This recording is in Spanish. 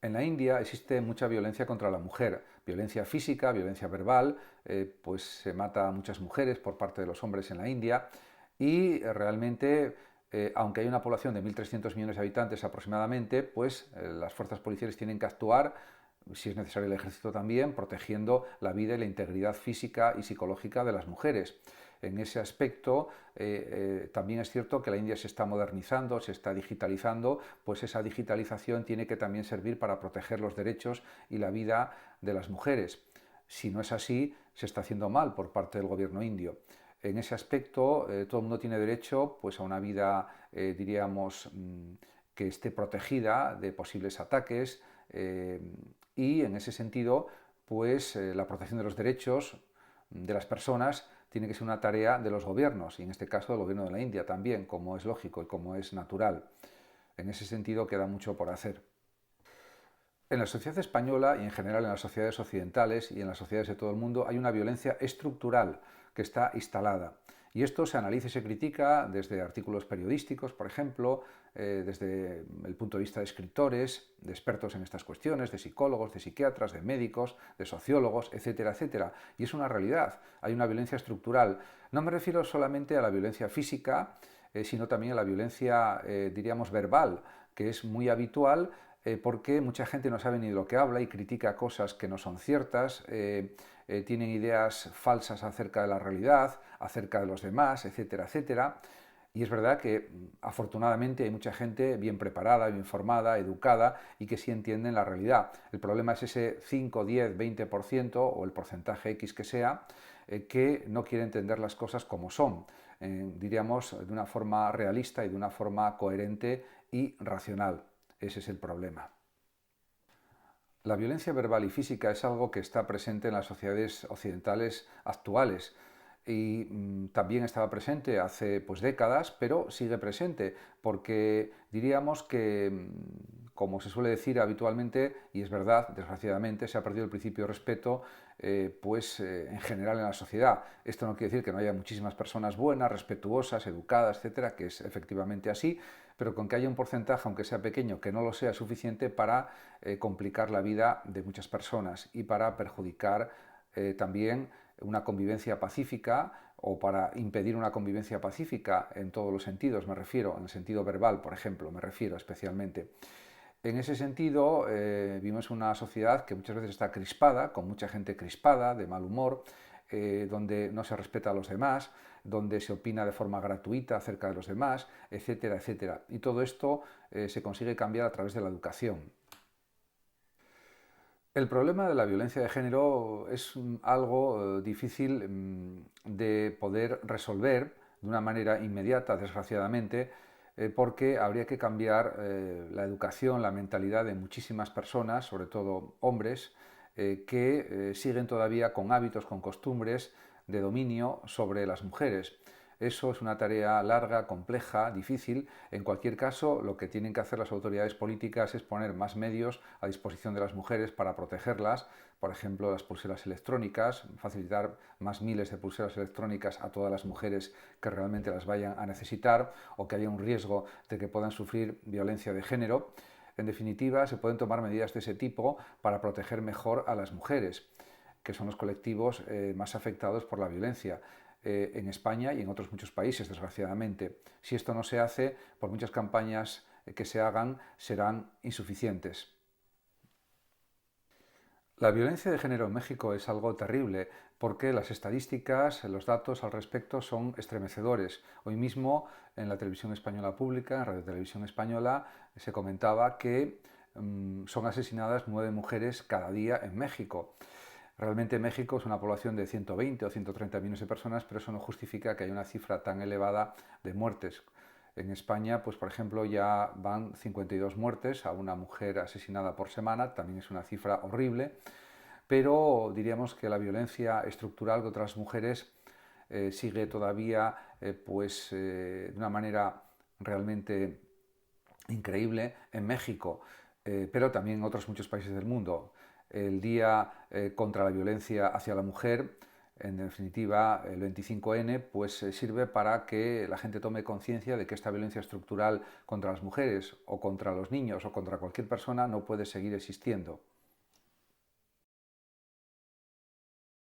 En la India existe mucha violencia contra la mujer, violencia física, violencia verbal, pues se mata a muchas mujeres por parte de los hombres en la India y realmente, aunque hay una población de 1.300 millones de habitantes aproximadamente, pues las fuerzas policiales tienen que actuar, si es necesario el ejército también, protegiendo la vida y la integridad física y psicológica de las mujeres. En ese aspecto, también es cierto que la India se está modernizando, se está digitalizando, pues esa digitalización tiene que también servir para proteger los derechos y la vida de las mujeres. Si no es así, se está haciendo mal por parte del gobierno indio. En ese aspecto, todo el mundo tiene derecho pues, a una vida, diríamos, que esté protegida de posibles ataques y en ese sentido, pues la protección de los derechos de las personas tiene que ser una tarea de los gobiernos, y en este caso del gobierno de la India también, como es lógico y como es natural. En ese sentido queda mucho por hacer. En la sociedad española y en general en las sociedades occidentales y en las sociedades de todo el mundo hay una violencia estructural que está instalada. Y esto se analiza y se critica desde artículos periodísticos, por ejemplo, desde el punto de vista de escritores, de expertos en estas cuestiones, de psicólogos, de psiquiatras, de médicos, de sociólogos, etcétera, etcétera. Y es una realidad, hay una violencia estructural. No me refiero solamente a la violencia física, sino también a la violencia, diríamos, verbal, que es muy habitual porque mucha gente no sabe ni de lo que habla y critica cosas que no son ciertas, tienen ideas falsas acerca de la realidad, acerca de los demás, etcétera, etcétera. Y es verdad que afortunadamente hay mucha gente bien preparada, bien formada, educada y que sí entienden la realidad. El problema es ese 5, 10, 20% o el porcentaje X que sea que no quiere entender las cosas como son, diríamos de una forma realista y de una forma coherente y racional. Ese es el problema. La violencia verbal y física es algo que está presente en las sociedades occidentales actuales y también estaba presente hace pues décadas, pero sigue presente porque diríamos que, como se suele decir habitualmente, y es verdad, desgraciadamente, se ha perdido el principio de respeto en general en la sociedad. Esto no quiere decir que no haya muchísimas personas buenas, respetuosas, educadas, etcétera, que es efectivamente así, pero con que haya un porcentaje, aunque sea pequeño, que no lo sea suficiente para complicar la vida de muchas personas y para perjudicar también una convivencia pacífica o para impedir una convivencia pacífica en todos los sentidos, me refiero, en el sentido verbal, por ejemplo, me refiero especialmente. En ese sentido, vivimos una sociedad que muchas veces está crispada, con mucha gente crispada, de mal humor, donde no se respeta a los demás, donde se opina de forma gratuita acerca de los demás, etcétera, etcétera. Y todo esto se consigue cambiar a través de la educación. El problema de la violencia de género es algo difícil de poder resolver de una manera inmediata, desgraciadamente, porque habría que cambiar la educación, la mentalidad de muchísimas personas, sobre todo hombres, que siguen todavía con hábitos, con costumbres de dominio sobre las mujeres. Eso es una tarea larga, compleja, difícil. En cualquier caso, lo que tienen que hacer las autoridades políticas es poner más medios a disposición de las mujeres para protegerlas. Por ejemplo, las pulseras electrónicas, facilitar más miles de pulseras electrónicas a todas las mujeres que realmente las vayan a necesitar o que haya un riesgo de que puedan sufrir violencia de género. En definitiva, se pueden tomar medidas de ese tipo para proteger mejor a las mujeres, que son los colectivos más afectados por la violencia en España y en otros muchos países, desgraciadamente. Si esto no se hace, por muchas campañas que se hagan, serán insuficientes. La violencia de género en México es algo terrible porque las estadísticas, los datos al respecto son estremecedores. Hoy mismo en la televisión española pública, en Radio Televisión Española, se comentaba que son asesinadas 9 mujeres cada día en México. Realmente México es una población de 120 o 130 millones de personas, pero eso no justifica que haya una cifra tan elevada de muertes. En España, pues por ejemplo, ya van 52 muertes a una mujer asesinada por semana, también es una cifra horrible, pero diríamos que la violencia estructural contra las mujeres sigue todavía de una manera realmente increíble en México, pero también en otros muchos países del mundo. El Día contra la Violencia hacia la Mujer En definitiva, el 25N pues, sirve para que la gente tome conciencia de que esta violencia estructural contra las mujeres o contra los niños o contra cualquier persona no puede seguir existiendo.